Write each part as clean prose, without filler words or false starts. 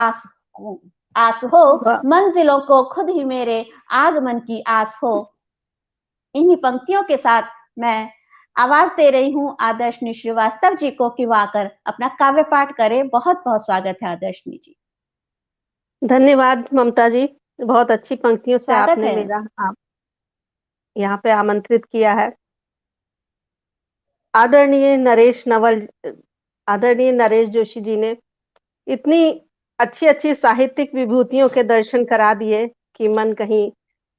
आस आस हो, वाह! मंजिलों को खुद ही मेरे आगमन की आस हो। इन्हीं पंक्तियों के साथ मैं आवाज दे रही हूँ आदर्शनी श्रीवास्तव जी को कि वो आकर अपना काव्य पाठ करें। बहुत बहुत स्वागत है आदर्शनी जी। धन्यवाद ममता जी। बहुत अच्छी पंक्तियों से स्वागत आपने है। मेरा आप यहाँ पे आमंत्रित किया है। आदरणीय नरेश नवल आदरणीय नरेश जोशी जी ने इतनी अच्छी-अच्छी साहित्यिक विभूतियों के दर्शन करा दिए कि मन कहीं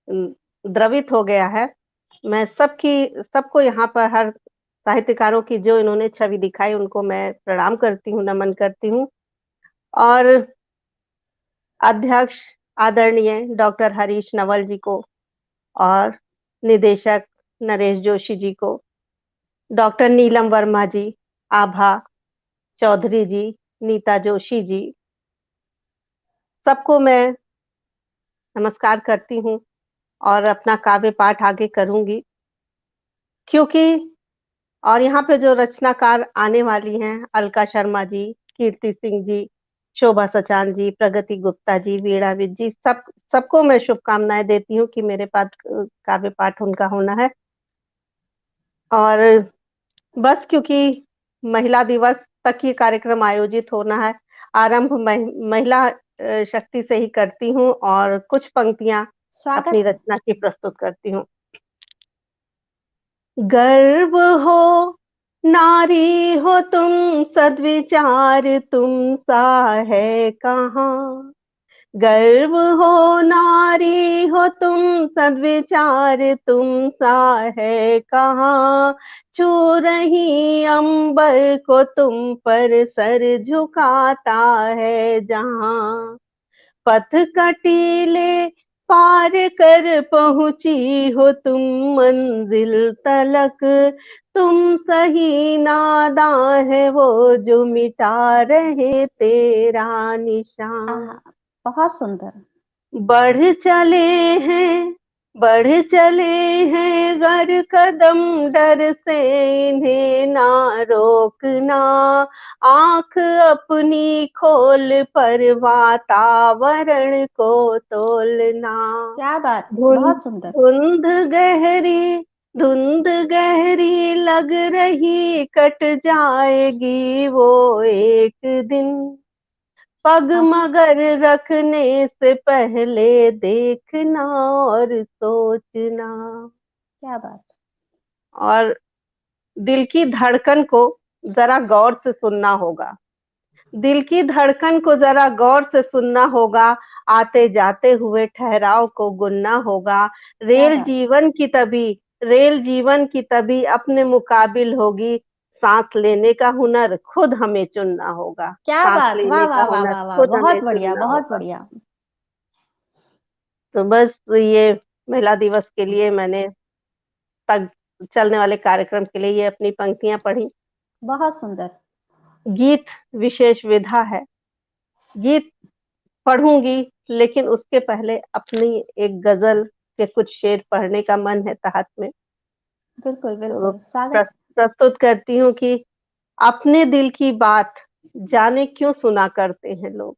उम, द्रवित हो गया है। मैं सबको यहाँ पर हर साहित्यकारों की जो इन्होंने छवि दिखाई उनको मैं प्रणाम करती हूँ, नमन करती हूँ और अध्यक्ष आदरणीय डॉक्टर हरीश नवल जी को और निदेशक नरेश जोशी जी को, डॉक्टर नीलम वर्मा जी, आभा चौधरी जी, नीता जोशी जी, सबको मैं नमस्कार करती हूँ और अपना काव्य पाठ आगे करूँगी। क्योंकि और यहाँ पे जो रचनाकार आने वाली हैं, अलका शर्मा जी, कीर्ति सिंह जी, शोभा सचान जी, प्रगति गुप्ता जी, वीणा विद जी, सबको मैं शुभकामनाएँ देती हूँ कि मेरे पास काव्य पाठ उनका होना है। और बस क्योंकि महिला दिवस तक ये कार्यक्रम आयोजित होना है, आरंभ महिला शक्ति से ही करती हूँ और कुछ पंक्तियाँ स्वागत अपनी है। रचना की प्रस्तुत करती हूँ। गर्व हो नारी हो तुम, सद्विचार तुम सा है कहाँ। गर्व हो नारी हो तुम, सद्विचार तुम सा है कहाँ। छू रही अंबर को तुम पर सर झुकाता है जहाँ। पथ कटीले पार कर पहुंची हो तुम मंजिल तलक। तुम सही नादां है वो जो मिटा रहे तेरा निशान। आहा, बहुत सुंदर। बढ़ चले हैं बढ़ चले हैं गर कदम डर से इन्हें ना रोकना। आंख अपनी खोल पर वातावरण को तोलना। क्या बात, धुंध बहुत सुंदर। धुंध गहरी धुंध गहरी लग रही कट जाएगी वो एक दिन। पग आह, मगर रखने से पहले देखना और सोचना। क्या बात। और दिल की धड़कन को जरा गौर से सुनना होगा। दिल की धड़कन को जरा गौर से सुनना होगा। आते जाते हुए ठहराव को गुनना होगा। क्या रेल बात। जीवन की तभी रेल जीवन की तभी अपने मुकाबिल होगी। सांस लेने का हुनर खुद हमें चुनना होगा। क्या सांस बात, वाह लेने का वाह वाह हुनर वाह वाह, खुद हमें बहुत बढ़िया, चुनना बहुत होगा। बढ़िया। तो बस ये महिला दिवस के लिए मैंने तक चलने वाले कार्यक्रम के लिए ये अपनी पंक्तियाँ पढ़ी। बहुत सुंदर। गीत विशेष विधा है। गीत पढ़ूँगी, लेकिन उसके पहले अपनी एक गज़ल के कुछ शेर पढ़ने का मन है तहत में। बिल्कुल तो बिल्कुल, स्वागत। प्रस्तुत करती हूँ कि अपने दिल की बात जाने क्यों सुना करते हैं लोग।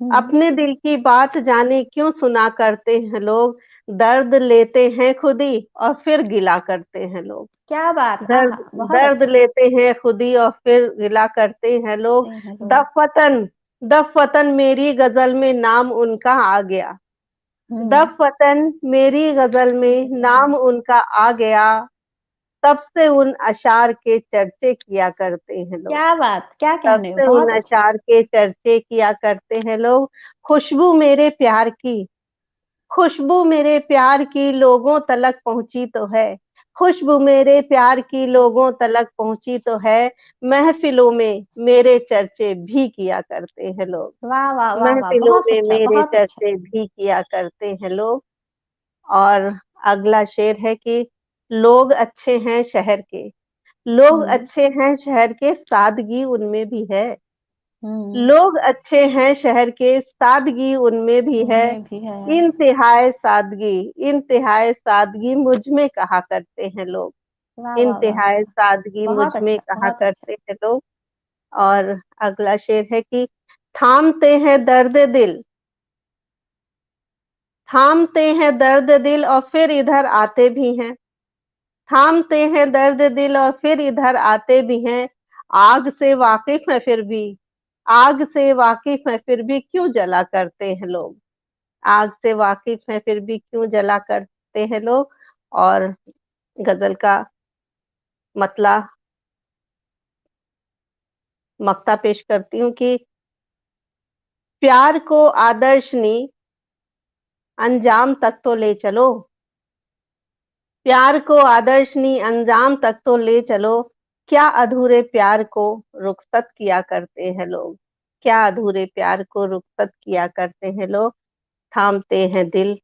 हम्म। अपने दिल की बात जाने क्यों सुना करते हैं लोग। दर्द लेते हैं खुद ही और फिर गिला करते हैं लोग। क्या बात, दर्द आहा, बहुत दर्द अच्छा। लेते हैं खुद ही और फिर गिला करते हैं लोग। हेलो। दफ वतन मेरी गजल में नाम उनका आ गया। हम्म। दफ वतन मेरी गजल में नाम उनका आ गया। तब से उन अशार के चर्चे किया करते हैं लोग। क्या बात, क्या तब कहने, से उन बहुत अच्छा। अशार के चर्चे किया करते हैं लोग। खुशबू मेरे प्यार की खुशबू मेरे प्यार की लोगों तलक पहुंची तो है। खुशबू मेरे प्यार की लोगों तलक पहुंची तो है। महफिलों में मेरे चर्चे भी किया करते हैं लोग। वाह वाह वाह वाह, महफिलों बहुत में अच्छा, मेरे बहुत अच्छा। चर्चे भी किया करते हैं लोग। और अगला शेर है कि लोग अच्छे हैं शहर के लोग हम्म। अच्छे हैं शहर के, सादगी उनमें भी है। हम्म। लोग अच्छे हैं शहर के, सादगी उनमें भी है। उनमें भी है। इंतहाए सादगी मुझ में कहा करते हैं लोग। वाह वाह वाह इंतहाए वाह, सादगी मुझ बहुत में अच्छा, कहा बहुत अच्छा। करते हैं लोग। और अगला शेर है कि थामते हैं दर्द दिल, थामते हैं दर्द दिल और फिर इधर आते भी हैं, थामते हैं दर्द दिल और फिर इधर आते भी हैं। आग से वाकिफ है फिर भी, आग से वाकिफ है फिर भी क्यों जला करते हैं लोग, आग से वाकिफ है फिर भी क्यों जला करते हैं लोग। और गजल का मतला मक्ता पेश करती हूँ कि प्यार को आदर्शनी अंजाम तक तो ले चलो, प्यार को आदर्शनी अंजाम तक तो ले चलो, क्या अधूरे प्यार को रुखसत किया करते हैं लोग, क्या अधूरे प्यार को रुखसत किया करते हैं लोग। थामते हैं दिल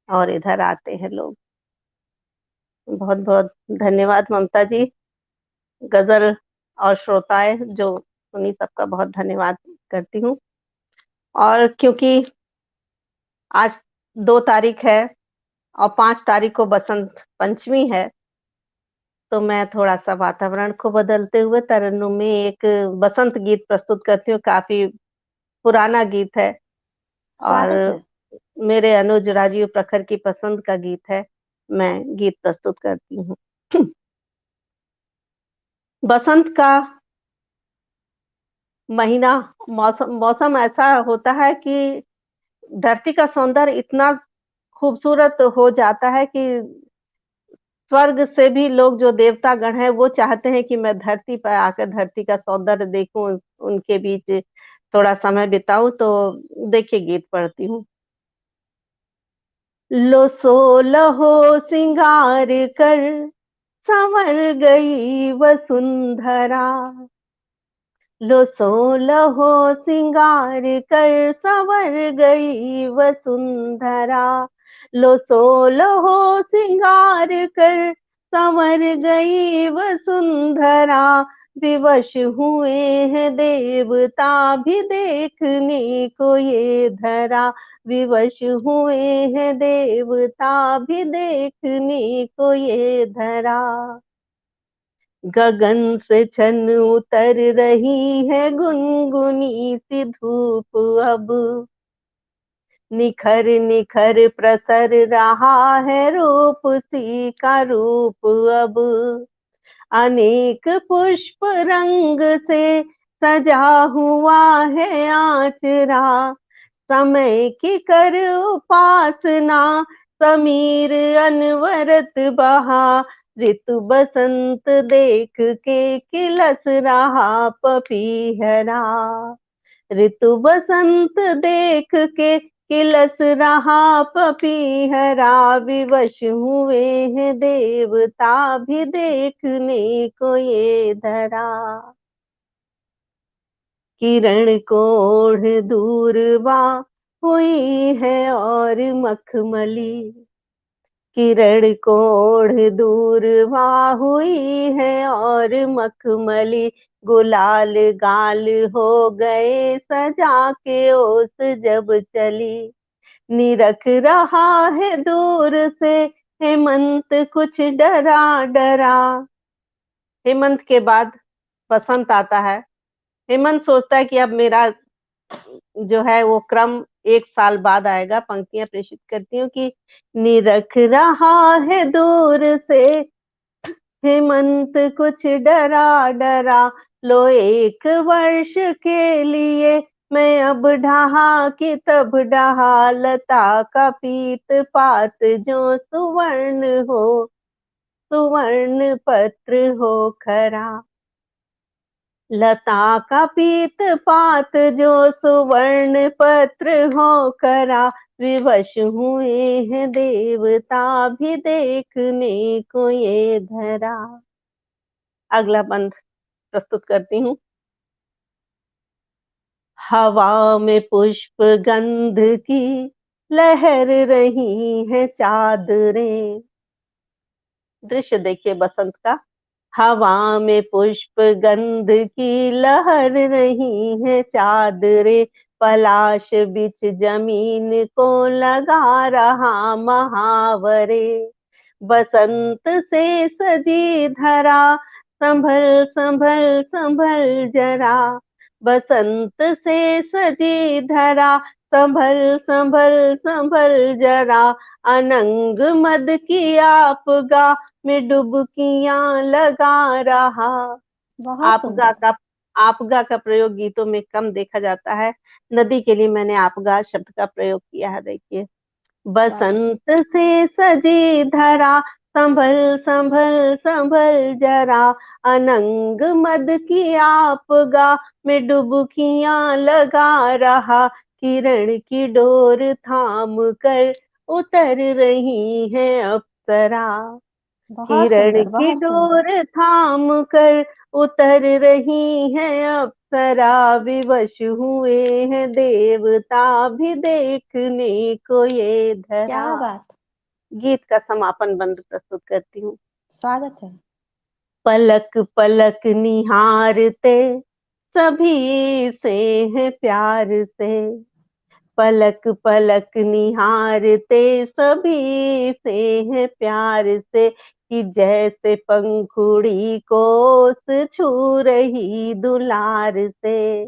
और इधर आते हैं लोग। बहुत बहुत धन्यवाद ममता जी। गजल और श्रोताएं जो सुनी सबका बहुत धन्यवाद करती हूँ। और क्योंकि आज 2 तारीख है और 5 तारीख को बसंत पंचमी है, तो मैं थोड़ा-सा वातावरण को बदलते हुए तरन्नुम में एक बसंत गीत प्रस्तुत करती हूँ। काफ़ी पुराना गीत है और स्वागत है। मेरे अनुज राजीव प्रखर की पसंद का गीत है। मैं गीत प्रस्तुत करती हूँ। बसंत का महीना, मौसम मौसम ऐसा होता है कि धरती का सौंदर्य इतना खूबसूरत हो जाता है कि स्वर्ग से भी लोग जो देवतागण हैं, वो चाहते हैं कि मैं धरती पर आकर धरती का सौंदर्य देखूँ, उनके बीच थोड़ा समय बिताऊँ। तो देखिए गीत पढ़ती हूँ। लो सोलहो सिंगार कर संवर गई वसुंधरा, लो सोलहो सिंगार कर संवर गई वसुंधरा, लो सोलहो सिंगार कर संवर गई वसुंधरा, विवश हुए हैं देवता भी देखने को ये धरा, विवश हुए हैं देवता भी देखने को ये धरा। गगन से छन उतर रही है गुनगुनी सी धूप अब, निखर निखर प्रसर रहा है रूप सी का रूप अब, अनेक पुष्प रंग से सजा हुआ है आचरा, समय की कर उपासना समीर अनवरत बहा, ऋतु बसंत देख के किलस रहा पपीहरा, ऋतु बसंत देख के किलस रहा पपीहरा, विवश हुए हैं देवता भी देखने को ये धरा। किरण को ओढ़ दूरबा हुई है और मखमली, किरण को ओढ़ दूरबा हुई है और मखमली, गुलाल गाल हो गए सजा के ओस जब चली, निरख रहा है दूर से हेमंत कुछ डरा डरा। हेमंत के बाद बसंत आता है। हेमंत सोचता है कि अब मेरा जो है वो क्रम 1 साल बाद आएगा। पंक्तियाँ प्रेषित करती हूँ कि निरख रहा है दूर से हेमंत कुछ डरा डरा, लो 1 वर्ष के लिए मैं अब ढहा कि तब ढहा, लता का पीत पात जो सुवर्ण हो, सुवर्ण पत्र हो खरा, लता का पीत पात जो सुवर्ण पत्र हो करा, विवश हुए हैं देवता भी देखने को ये धरा। अगला बंद प्रस्तुत करती हूँ। हवा में पुष्प गंध की लहर रही है चादरें, दृश्य देखिए बसंत का। हवा में पुष्प गंध की लहर रही है चादरे, पलाश बिछ जमीन को लगा रहा महावरे, बसंत से सजी धरा संभल संभल संभल जरा, बसंत से सजी धरा, संभल संभल संभल जरा, अनंग मद की आपगा में डुबकियां लगा रहा। बहुत आपगा सुंदर। का आपगा का प्रयोग गीतों में कम देखा जाता है। नदी के लिए मैंने आपगा शब्द का प्रयोग किया है, देखिए। स्वागत है। बसंत से सजी धरा, संभल संभल संभल जरा, अनंग मद की आपगा में डुबकियां लगा रहा, किरण की डोर थाम कर उतर रही है अप्सरा। बहुत किरण सुंदर, की बहुत सुंदर। डोर थाम कर उतर रही है अप्सरा, विवश हुए हैं देवता भी देखने को ये धरा। क्या बात। गीत का समापन बंद प्रस्तुत करती हूँ। स्वागत है। पलक पलक निहारते सभी से हैं प्यार से, पलक पलक निहारते सभी से हैं प्यार से, कि जैसे पंखुड़ी को छू रही दुलार से।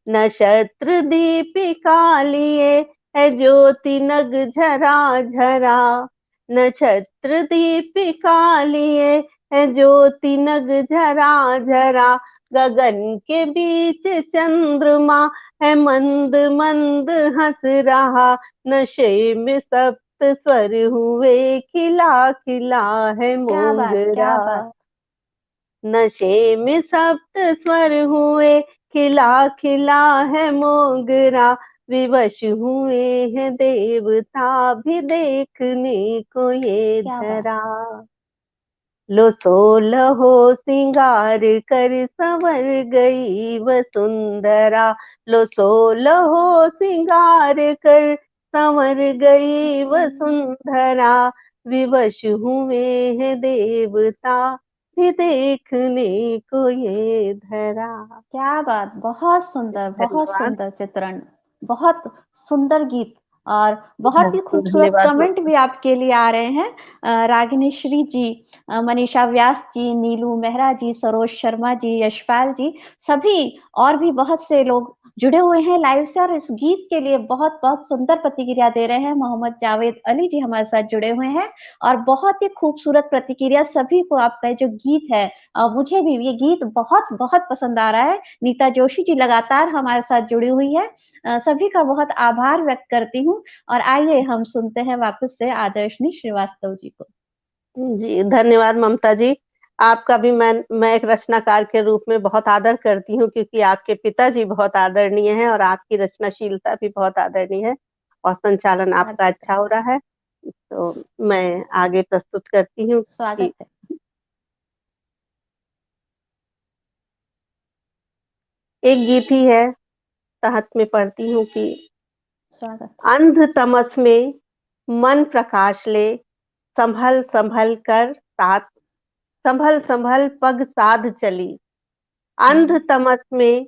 नक्षत्र दीपिका लिए है ज्योति नग झरा झरा, नक्षत्र दीपिका लिए है ज्योति नग झरा झरा, गगन के बीच चंद्रमा है मंद मंद हंस रहा, नशे में सप्त स्वर हुए खिला खिला है क्या बात, मोगरा। क्या बात। नशे में सप्त स्वर हुए खिला खिला है मोगरा, विवश हुए हैं देवता भी देखने को ये क्या बात। धरा। लो सोलहो सिंगार कर संवर गई वसुंधरा, लो सोलहो सिंगार कर संवर गई वसुंधरा, विवश हुए हैं देवता भी देखने को ये धरा। क्या बात। बहुत सुंदर, बहुत धन्यवाद। सुंदर चित्रण। बहुत सुंदर गीत। और बहुत ही खूबसूरत धन्यवाद कमेंट ममता। भी आपके लिए आ रहे हैं। रागिनी श्री जी, मनीषा व्यास जी, नीलू मेहरा जी, सरोज शर्मा जी, यशपाल जी, सभी और भी बहुत से लोग जुड़े हुए हैं लाइव से और इस गीत के लिए बहुत बहुत सुंदर प्रतिक्रिया दे रहे हैं। मोहम्मद जावेद अली जी हमारे साथ जुड़े हुए हैं और बहुत ही खूबसूरत प्रतिक्रिया सभी को। आपका जो गीत है, मुझे भी ये गीत बहुत बहुत पसंद आ रहा है। नीता जोशी जी लगातार हमारे साथ जुड़ी हुई है। सभी का बहुत आभार व्यक्त करती हूँ और आइए हम सुनते हैं वापस से आदर्शनी श्रीवास्तव जी को। जी, धन्यवाद ममता जी। आपका भी मैं एक रचनाकार के रूप में बहुत आदर करती हूँ, क्योंकि आपके पिताजी बहुत आदरणीय हैं और आपकी रचनाशीलता भी बहुत आदरणीय है और संचालन आपका स्वागत है। अच्छा हो रहा है। तो मैं आगे प्रस्तुत करती हूँ कि स्वागत है। एक गीत ही है, तहत में पढ़ती हूँ कि स्वागत। अंध तमस में मन प्रकाश ले, संभल संभल कर साथ, संभल संभल पग साध चली। अंध हम्म। तमस में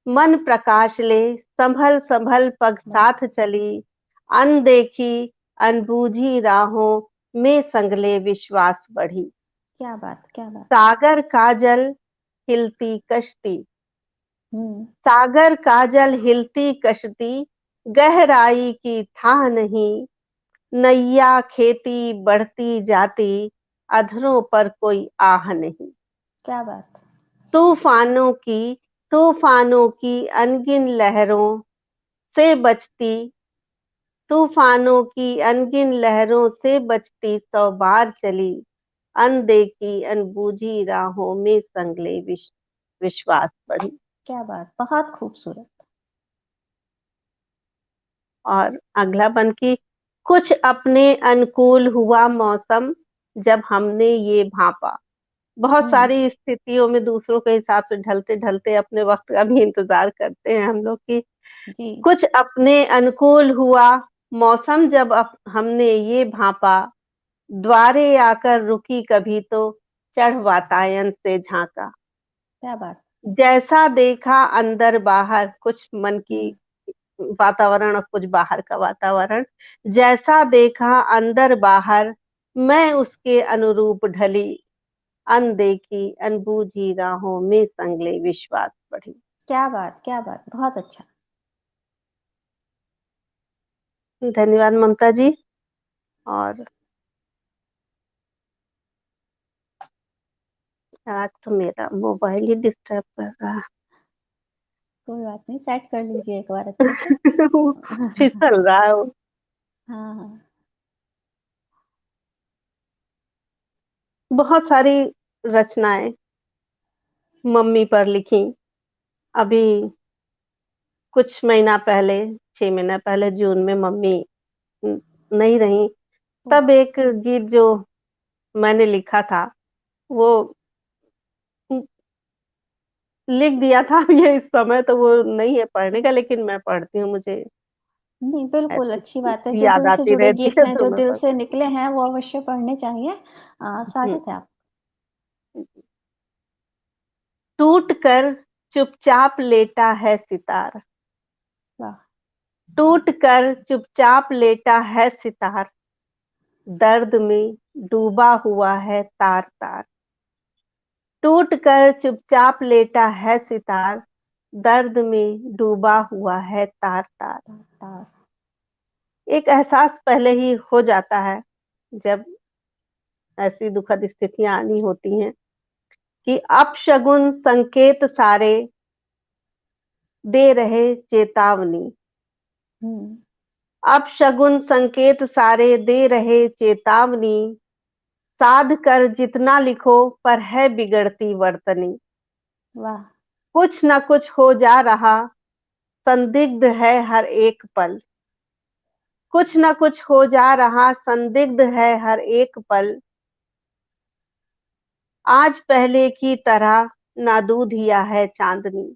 मन प्रकाश ले, संभल संभल पग वाह। साथ चली, अनदेखी अनबूझी राहों में संगले विश्वास बढ़ी। क्या बात, क्या बात। सागर काजल हिलती कश्ती, हम्म। सागर काजल हिलती कश्ती, गहराई की था नहीं, नैया खेती बढ़ती जाती, अधरों पर कोई आह नहीं। क्या बात। तूफानों की तूफानों की अनगिन लहरों से बचती, तूफानों की अनगिन लहरों से बचती 100 बार चली, अनदेखी अनबूझी राहों में संगले विश्वास बढ़ी। क्या बात। बहुत खूबसूरत। और अगला बन की, कुछ अपने अनुकूल हुआ मौसम जब हमने ये भांपा। बहुत हम्म। सारी स्थितियों में दूसरों के हिसाब से ढलते ढलते अपने वक्त का भी इंतजार करते हैं हम लोग की। जी। कुछ अपने अनुकूल हुआ मौसम जब हमने ये भांपा, द्वारे आकर रुकी कभी तो चढ़ वातायन से झांका। क्या बात। जैसा देखा अंदर बाहर, कुछ मन की हम्म। वातावरण और कुछ बाहर का वातावरण, जैसा देखा अंदर बाहर, मैं उसके अनुरूप ढली, अनदेखी अनबूझी राहों में संगले विश्वास। पढ़ी। क्या बात, बहुत अच्छा। धन्यवाद ममता जी। और आज तो मेरा मोबाइल ही डिस्टर्ब कर रहा कोई बात नहीं, सेट कर लीजिए एक बार अच्छे से। वो फिसल रहा है वो। हाँ, हाँ। बहुत सारी रचनाएं मम्मी पर लिखी। अभी कुछ महीना पहले, 6 महीना पहले जून में मम्मी न- नहीं रही। ओह! तब एक गीत जो मैंने लिखा था वो लिख दिया था। ये इस समय तो वो नहीं है पढ़ने का, लेकिन मैं पढ़ती हूँ, मुझे नहीं, बिल्कुल अच्छी बात है। ऐसी जो याद दिल से आती जुड़े रहती गीत है हैं, तो जो मैं दिल से पढ़ती निकले हैं, वो अवश्य पढ़ने चाहिए। हूँ। स्वागत है आप। टूट कर चुपचाप लेटा है सितार, वाह! टूट कर चुपचाप लेटा है सितार, दर्द में डूबा हुआ है तार तार। टूट कर चुपचाप लेटा है सितार, दर्द में डूबा हुआ है तार तार। तार। एक एहसास पहले ही हो जाता है जब ऐसी दुखद स्थितियां आनी होती हैं कि अपशगुन संकेत सारे दे रहे चेतावनी। हुँ, अपशगुन संकेत सारे दे रहे चेतावनी, साध कर जितना लिखो पर है बिगड़ती वर्तनी। वाह! कुछ न कुछ हो जा रहा, संदिग्ध है हर एक पल। कुछ न कुछ हो जा रहा, संदिग्ध है हर एक पल। आज पहले की तरह ना दूधिया है चांदनी,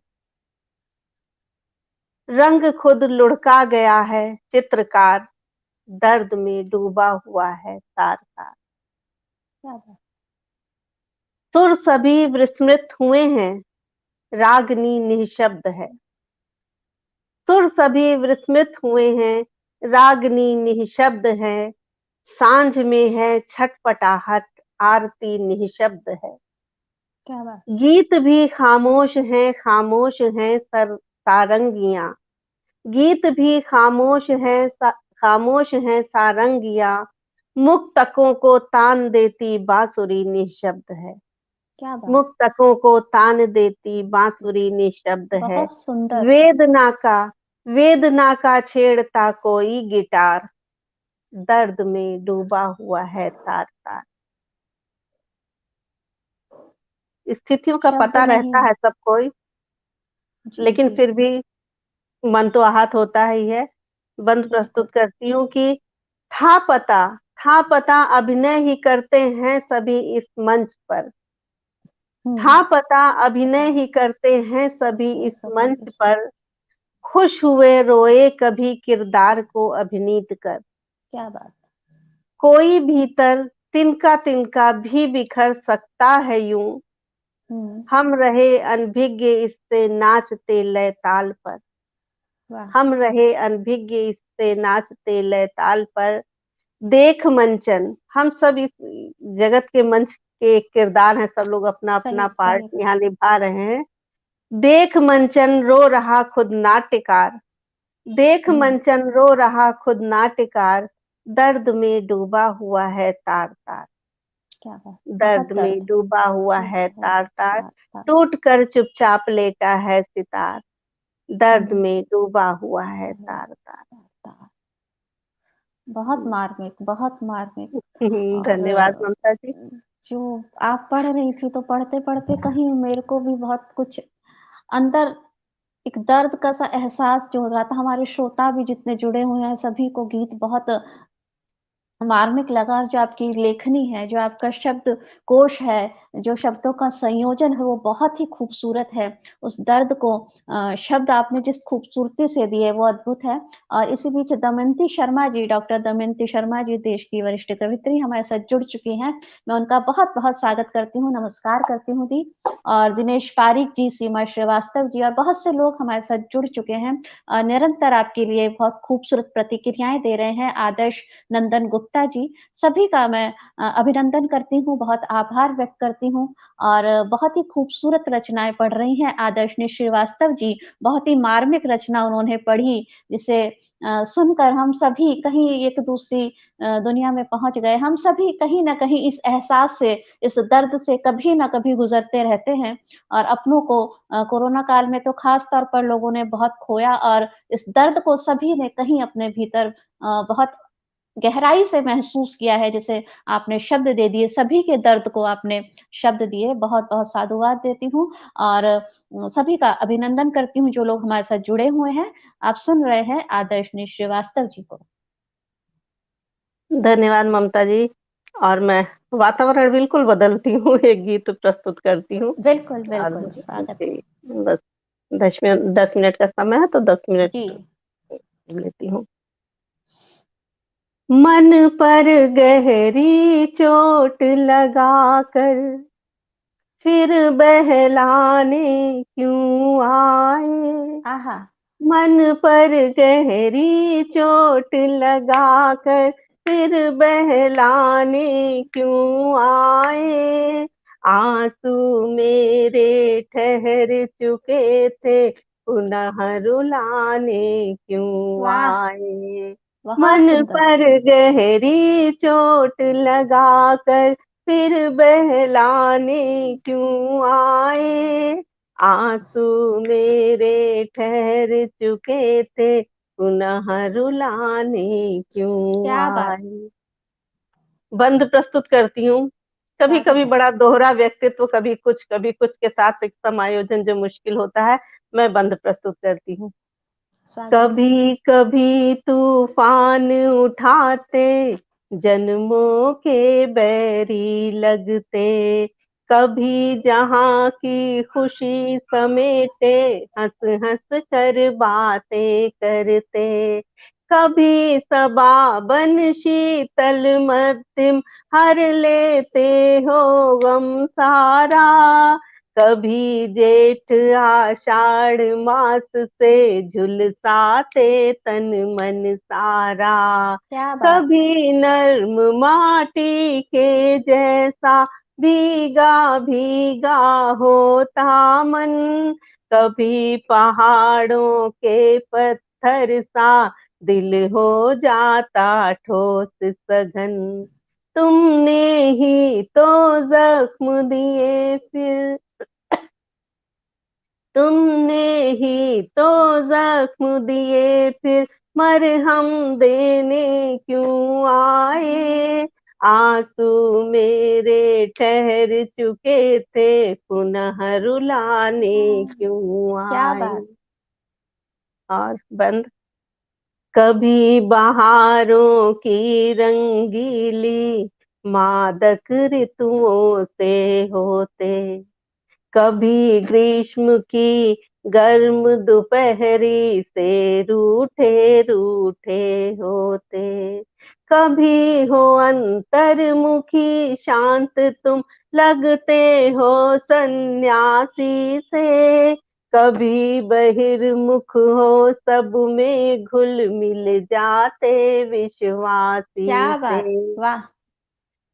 रंग खुद लुढ़का गया है चित्रकार, दर्द में डूबा हुआ है तार तार। क्या बात! सुर सभी विस्मृत हुए हैं, रागनी निःशब्द है। सुर सभी विस्मृत हुए हैं, रागनी निःशब्द है। सांझ में है छटपटाहट, आरती निःशब्द है। क्या बात! गीत भी खामोश हैं सारंगियां। गीत भी खामोश हैं सारंगियां। मुक्तकों को तान देती बांसुरी निःशब्द है। क्या बात! मुक्तकों को तान देती बांसुरी निःशब्द है। बहुत सुंदर। वेदना का वेदना का छेड़ता कोई गिटार, दर्द में डूबा हुआ है तार तार। स्थितियों का शब्द पता नहीं। रहता है सबको, जी, लेकिन जी। फिर भी मन तो आहत होता ही है। बंद बिल्कुल। प्रस्तुत करती हूँ कि था पता था पता अभिनय ही करते हैं सभी इस मंच पर। था हुँ, पता अभिनय ही करते हैं सभी ये इस सभी मंच इस पर। खुश हुए रोए कभी किरदार को अभिनीत कर। क्या बात! कोई भीतर तिनका तिनका भी बिखर सकता है यूं। हुँ, हम रहे अनभिज्ञ इससे नाचते लय ताल पर। वाह! हम रहे अनभिज्ञ इससे नाचते लय ताल पर। देख मंचन, हम सब इस जगत के मंच के किरदार हैं, सब लोग अपना अपना सही, पार्ट सही। यहाँ निभा रहे हैं। देख मंचन रो रहा खुद नाट्यकार, देख हुँ, मंचन रो रहा खुद नाट्यकार, दर्द में डूबा हुआ है तार तार। क्या बात! बहुत दर्द दर्द। में डूबा हुआ है टूटा हुआ तार तार। तार तार। टूट कर चुपचाप लेटा है सितार, दर्द हुँ, में डूबा हुआ है हुआ तार तार। तार तार। बहुत मार्मिक, बहुत मार्मिक। और धन्यवाद ममता जी। जो आप पढ़ रही थी, तो पढ़ते-पढ़ते कहीं मेरे को भी बहुत कुछ अंदर एक दर्द का सा एहसास जो हो रहा था। हमारे श्रोता भी जितने जुड़े हुए हैं, सभी को गीत बहुत मार्मिक लगा। और जो आपकी लेखनी है, जो आपका शब्दकोश है, जो शब्दों का संयोजन है, वो बहुत ही खूबसूरत है। उस दर्द को शब्द आपने जिस खूबसूरती से दिए, वो अद्भुत है। और इसी बीच दमयंती शर्मा जी, डॉक्टर दमयंती शर्मा जी देश की वरिष्ठ कवियत्री हमारे साथ जुड़ चुकी हैं। मैं उनका बहुत-बहुत स्वागत करती हूँ, नमस्कार करती हूँ दी। और दिनेश पारीक जी, सीमा श्रीवास्तव जी और बहुत से लोग हमारे साथ जुड़ चुके हैं। निरंतर आपके लिए बहुत खूबसूरत प्रतिक्रियाएँ दे रहे हैं। आदर्श नंदन गुप्ता गुप्ता जी, सभी का मैं अभिनंदन करती हूँ, बहुत आभार व्यक्त करती हूँ और बहुत ही खूबसूरत रचनाएँ पढ़ रही हैं आदर्शनी श्रीवास्तव जी। बहुत ही मार्मिक रचना उन्होंने पढ़ी, जिसे सुनकर हम सभी कहीं एक दूसरी दुनिया में पहुँच गए। हम सभी कहीं न कहीं इस एहसास से, इस दर्द से कभी न कभी गुज़रते रहते हैं और अपनों को कोरोना काल में तो ख़ास तौर पर लोगों ने बहुत खोया और इस दर्द को सभी ने कहीं अपने भीतर बहुत गहराई से महसूस किया है, जैसे आपने शब्द दे दिए, सभी के दर्द को आपने शब्द दिए, बहुत-बहुत साधुवाद देती हूँ और सभी का अभिनंदन करती हूँ जो लोग हमारे साथ जुड़े हुए हैं। आप सुन रहे हैं आदर्शनी श्रीवास्तव जी को। धन्यवाद ममता जी। और मैं वातावरण बिल्कुल बदलती हूँ, एक गीत प्रस्तुत करती हूँ। बिल्कुल, और बिल्कुल, स्वागत है। जी, बस 10 मिनट का समय है तो 10 मिनट जी, लेती हूँ। मन पर गहरी चोट लगाकर फिर बहलाने क्यों आए? आहा! मन पर गहरी चोट लगाकर फिर बहलाने क्यों आए? आंसू मेरे ठहर चुके थे, पुनः रुलाने क्यों वाह! आए? बहुत मन सुंदर। पर गहरी चोट लगाकर फिर बहलाने क्यों आए? आंसू मेरे ठहर चुके थे, पुनः रुलाने क्यों क्या बात! आए? बंद प्रस्तुत करती हूँ। स्वागत कभी-कभी है, बड़ा दोहरा व्यक्तित्व, कभी कुछ के साथ एक समायोजन जो मुश्किल होता है, मैं बंद प्रस्तुत करती हूँ। स्वागत है। कभी-कभी तूफान उठाते, जन्मों के बैरी लगते, कभी जहाँ की खुशी समेटे, हँस-हँस कर बातें करते, कभी सबा बन शीतल मध्यम हर लेते हो गम सारा, कभी जेठ आषाढ़ मास से झुलसाते तन मन सारा, क्या बात! कभी नर्म माटी के जैसा भीगा भीगा होता मन, कभी पहाड़ों के पत्थर सा दिल हो जाता ठोस सघन, तुमने ही तो जख्म दिए फिर, तुमने ही तो जख्म दिए फिर मरहम देने क्यों आए? आंसू मेरे ठहर चुके थे, पुनः रुलाने क्यों क्या आए? बात! और बंद। कभी बहारों की रंगीली मादक ऋतुओं से होते, कभी ग्रीष्म की गर्म दोपहरी से रूठे रूठे होते, कभी हो अंतर्मुखी शांत तुम लगते हो सन्यासी से, कभी बहिर्मुख हो सब में घुल मिल जाते विश्वासी क्या से, बात! वाह!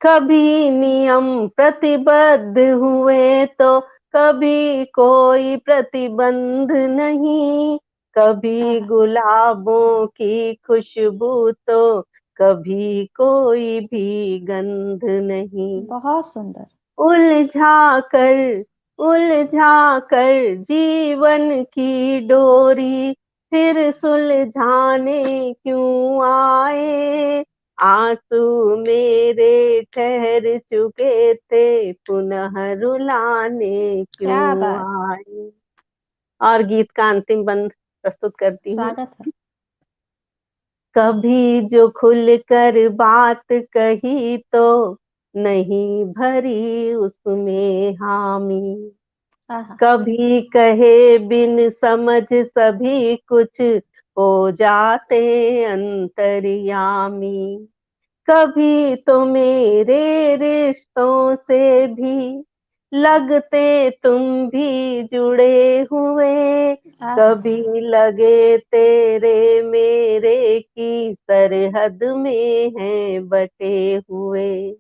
कभी नियम प्रतिबद्ध हुए तो कभी कोई प्रतिबंध नहीं, कभी आहा! गुलाबों की खुशबू तो कभी कोई भी गंध नहीं, बहुत सुंदर। उलझा कर उलझा कर जीवन की डोरी फिर सुलझाने क्यों आए? आंसू मेरे ठहर चुके थे, पुनः रुलाने क्या क्यों बात! आए? और गीत का अंतिम बंद प्रस्तुत करती हूँ। स्वागत है। कभी जो खुलकर बात कही तो नहीं भरी उसमें हामी, आहा! कभी कहे बिन समझ सभी कुछ हो जाते अंतर्यामी, कभी तो मेरे रिश्तों से भी लगते तुम भी जुड़े हुए, आहा! कभी लगे तेरे मेरे की सरहद सुखद में हैं बटे हुए।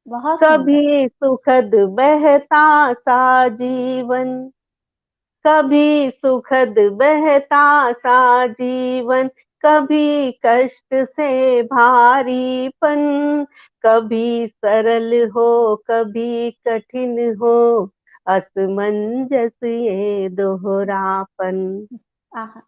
बहुत सुंदर। कभी सुखद बहता सा जीवन, कभी सुखद बहता सा जीवन, कभी कष्ट से भारीपन, कभी सरल हो कभी कठिन हो, असमंजस ये दोहरापन। आहा।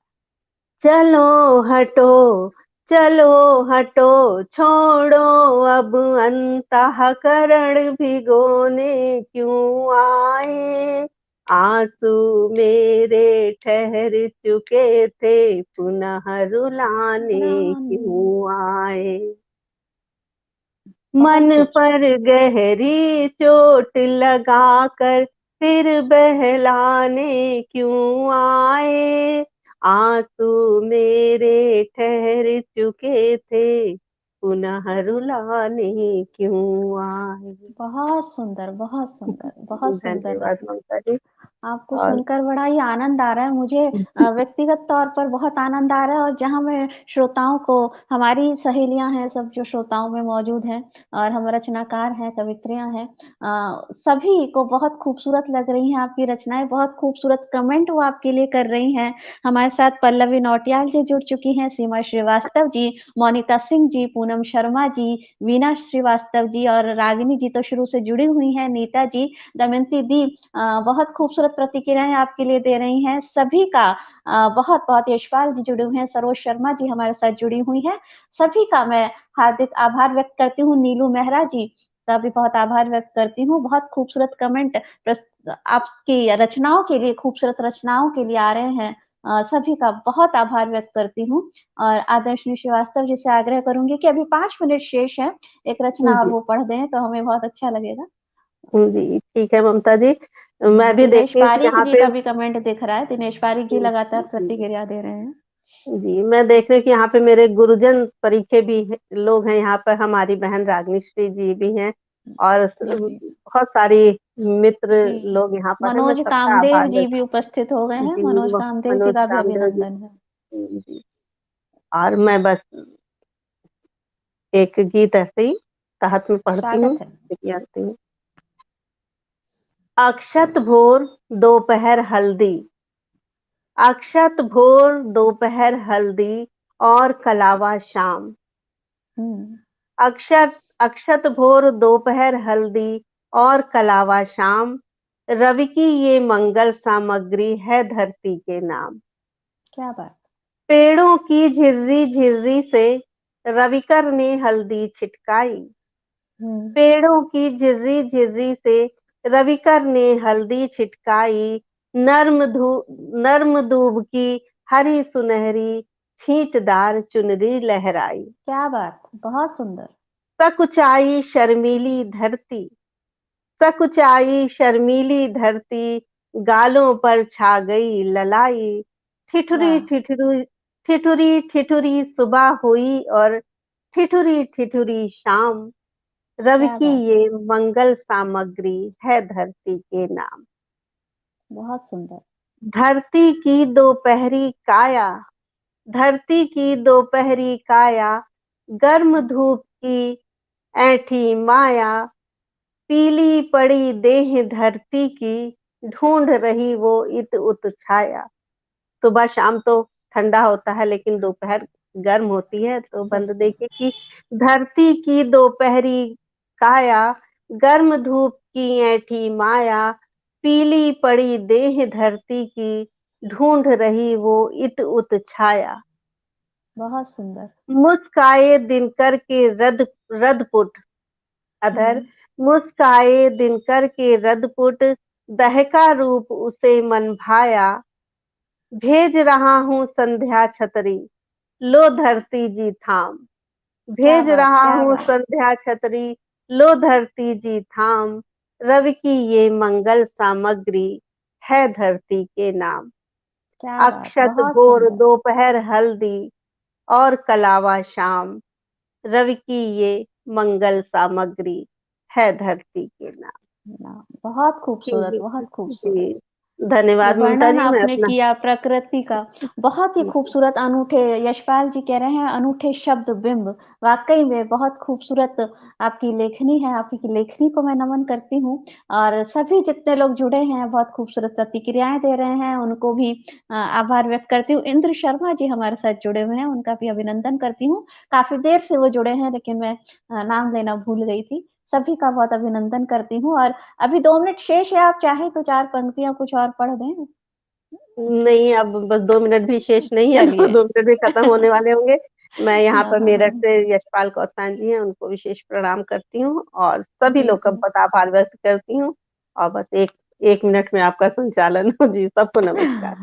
चलो हटो, चलो हटो, छोड़ो अब अंतःकरण भिगोने क्यों आए। आंसू मेरे ठहर चुके थे, पुनः रुलाने रानी। क्यों आए। बहुत मन खूबसूरत। पर गहरी चोट लगाकर फिर बहलाने क्यों आए। आंसू मेरे ठहर चुके थे, पुनः रुलाने क्यों आए। बहुत सुंदर, बहुत सुंदर, बहुत सुंदर। धन्यवाद ममता जी। आपको और सुनकर बड़ा ही आनंद आ रहा है मुझे। व्यक्तिगत तौर पर बहुत आनंद आ रहा है, और जहाँ मैं श्रोताओं को, हमारी सहेलियाँ हैं सब जो श्रोताओं में मौजूद हैं, और हम रचनाकार हैं, कवित्रियाँ हैं, सभी को बहुत खूबसूरत लग रही हैं आपकी रचनाएँ, बहुत खूबसूरत कमेंट वो आपके लिए कर रही हैं। हमारे साथ पल्लवी नौटियाल जी जुड़ चुकी हैं, सीमा श्रीवास्तव जी, मोनिता सिंह जी, पूनम शर्मा जी, वीना श्रीवास्तव जी, और रागिनी जी तो शुरू से जुड़ी हुई हैं, नीता जी, दमयंती दी बहुत खूबसूरत प्रतिक्रियाएँ आपके लिए दे रही हैं। सभी का बहुत-बहुत, यशपाल जी जुड़े हुए हैं, सरोज शर्मा जी हमारे साथ जुड़ी हुई हैं। सभी का मैं हार्दिक आभार व्यक्त करती हूँ। नीलू मेहरा जी का भी बहुत आभार व्यक्त करती हूँ। बहुत खूबसूरत कमेंट आपकी रचनाओं के लिए, खूबसूरत रचनाओं के लिए आ रहे हैं। सभी का बहुत आभार व्यक्त करती हूँ, और आदर्शनी श्रीवास्तव जी से आग्रह करूँगी कि अभी 5 मिनट शेष हैं, एक रचना और जी, वो पढ़ दें तो हमें बहुत अच्छा लगेगा। जी, ठीक है ममता जी। मैं भी देख दिनेश रही हूँ कि पारीक यहाँ जी पे का भी कमेंट दिख रहा है। दिनेश पारीक जी लगातार जी, प्रतिक्रिया दे रहे हैं। जी, मैं देख रही हूँ कि यहाँ पे मेरे गुरुजन तरीके भी लोग हैं। यहाँ पर हमारी बहन रागनीश्री जी भी हैं, और जी, जी। बहुत सारी मित्र जी। लोग यहाँ पर हैं। मैं मनोज सबका कामदेव आभार जी व्यक्त। भी उपस्थित हो गए हैं। जी, मनोज कामदेव जी मनोज का भी कामदेव जी। अभिनंदन है। जी, और मैं बस एक गीत ऐसे ही तहत में पढ़ती हूँ, स्वागत है। देखिए आती हूँ। अक्षत भोर दोपहर हल्दी, अक्षत भोर दोपहर हल्दी, और कलावा शाम। हुँ। अक्षत अक्षत भोर दोपहर हल्दी, और कलावा शाम। रवि की ये मंगल सामग्री है धरती के नाम। क्या बात! पेड़ों की झिर्री झिर्री से रविकर ने हल्दी छिटकाई। हुँ। पेड़ों की झिर्री झिर्री से रविकर ने हल्दी छिटकाई। नर्म दूब की हरी सुनहरी छींटदार चुनरी लहराई। क्या बात! बहुत सुंदर। सकुचाई शर्मीली धरती, सकुचाई शर्मीली धरती, गालों पर छा गई ललाई। ठिठुरी वाह! ठिठुरी ठिठुरी ठिठुरी सुबह हुई, और ठिठुरी ठिठुरी शाम। रवि क्या की बात! ये मंगल सामग्री है धरती के नाम। बहुत सुंदर। धरती की दोपहरी काया, धरती की दोपहरी काया, गर्म धूप की ऐठी माया। पीली पड़ी देह धरती की, ढूंढ रही वो इत उत छाया। सुबह शाम तो ठंडा होता है, लेकिन दोपहर गर्म होती है। तो बंद बिल्कुल। देखिए कि धरती की दोपहरी काया, गर्म धूप की ऐठी माया। पीली पड़ी देह धरती की, ढूंढ रही वो इत उत छाया। बहुत सुंदर। मुस्काए दिनकर के रदपुट, अधर हुँ। मुस्काए दिनकर के रदपुट, दहका रूप उसे मन भाया। भेज रहा हूँ संध्या छतरी, लो धरती जी थाम। क्या भेज बात! रहा क्या हूँ बात! संध्या छतरी, लो धरती जी थाम। रवि की ये मंगल सामग्री है धरती के नाम। क्या बात! अक्षत बहुत भोर सुंदर। दोपहर हल्दी, और कलावा शाम। रवि की ये मंगल सामग्री है धरती के नाम। बहुत खूबसूरत, जी, बहुत खूबसूरत। जी, धन्यवाद जो ममता वर्णन जी, मैं आपने अपना किया प्रकृति का, बहुत ही जी, खूबसूरत अनूठे यशपाल जी कह रहे हैं अनूठे शब्द बिंब, वाक़ई में बहुत खूबसूरत आपकी लेखनी है, आपकी लेखनी को मैं नमन करती हूँ और सभी जितने लोग जुड़े हैं बहुत खूबसूरत प्रतिक्रियाएँ दे रहे हैं, उनको भी आभार व्यक्त करती हूँ। इंद्र शर्मा जी हमारे साथ जुड़े हुए हैं, उनका भी अभिनंदन करती हूँ। काफ़ी देर से वो जुड़े हैं लेकिन मैं नाम लेना भूल गई थी। सभी का बहुत अभिनंदन करती हूँ और अभी 2 मिनट शेष है, आप चाहें तो 4 पंक्तियाँ कुछ और पढ़ दें? नहीं, अब बस 2 मिनट भी शेष नहीं है, तो चलिए। 2 मिनट भी खत्म होने वाले होंगे। मैं यहाँ हाँ, पर हाँ, मेरठ हाँ। से यशपाल कौसानी जी हैं, उनको विशेष प्रणाम करती हूँ और सभी जी, लोग का जी। बहुत आभार व्यक्त करती हूँ और बस 1 मिनट में आपका संचालन हो। जी, सबको नमस्कार।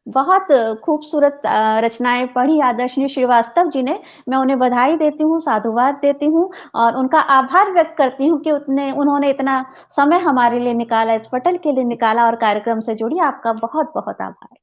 बहुत खूबसूरत रचनाएँ पढ़ी आदर्शनी श्रीवास्तव जी ने। मैं उन्हें बधाई देती हूँ, साधुवाद देती हूँ और उनका आभार व्यक्त करती हूँ कि उतने उन्होंने इतना समय हमारे लिए निकाला, इस पटल के लिए निकाला और कार्यक्रम से जुड़ी। आपका बहुत-बहुत आभार।